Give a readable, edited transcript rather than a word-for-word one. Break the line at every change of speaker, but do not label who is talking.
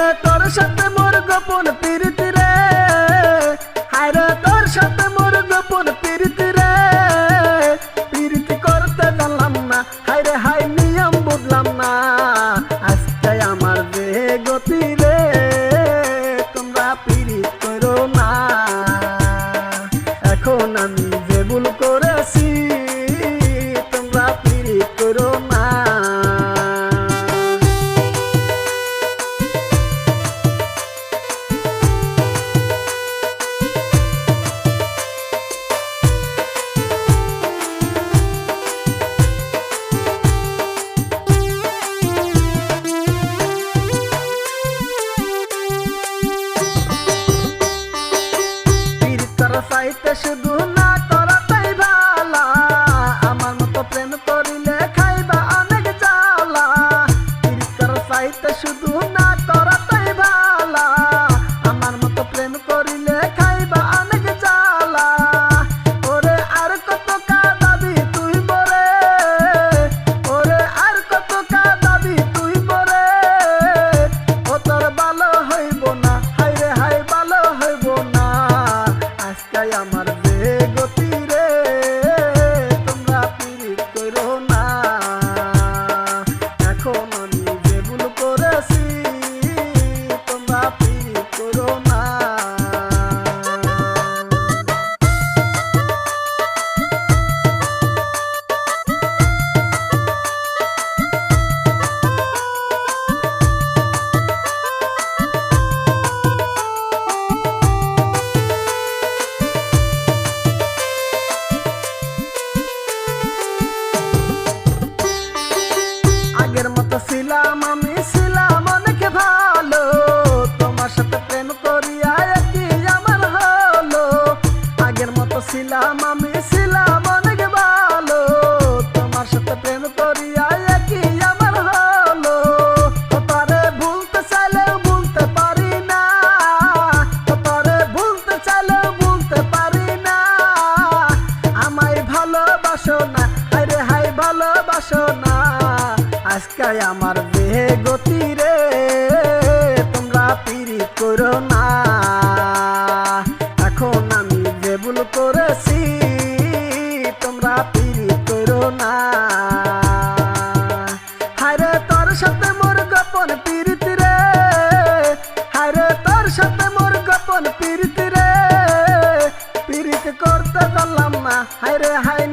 হায়রে তোর সাথে মোর গোপন প্রীতি রে, হায়রে তোর সাথে মোর গোপন প্রীতি রে, প্রীতি করতে জানলাম না, হায়রে হাই নিয়ম বুঝলাম না, আজকে আমার যে গতি রে, তোমরা প্রীতি করো না। এখন আমি যে ভুল করেছি তোমরা প্রীতি করো না। চাইতে শুধু না করাটাই ভালা, আমার মতো প্রেম করিলে খাইবা অনেক জ্বালা। চাইতে শুধু না করাটাই ভালা, আমার মতো প্রেম করিলে খাইবা অনেক জ্বালা। ওরে আর কত কাঁদাবি তুই মরে, ওরে আর কত কাঁদাবি তুই মরে, ও তোর ভালো হইব না, হাইরে হাই ভালো হইব না। আজকে আমার যে গতি রে, তোমরা প্রীতি করো না। এখন আমি যে ভুল করেছি তোমরা প্রীতি করো না। আগের মতো ছিলাম আমি, ছিলাম অনেক ভালো, তোমার সাথে প্রেম করিয়া কি আমার হলো। আগের মতো ছিলাম আমি, ছিলাম অনেক ভালো, তোমার সাথে প্রেম করিয়া কি আমার হলো। তারে ভুলতে চাইলেও ভুলতে পারি না, তারে ভুলতে চাইলেও ভুলতে পারি না। আমায় ভালোবাসো না, আরে হাই ভালোবাসো না। আজকে আমার যে গতি রে, তোমরা প্রীতি করো না। এখন আমি যে ভুল করেছি তোমরা প্রীতি করো না। হায়রে তোর সাথে মোর গোপন প্রীতি রে, হায়রে তোর সাথে মোর গোপন প্রীতি রে, প্রীতি করতে জানলাম না, হায়রে হাই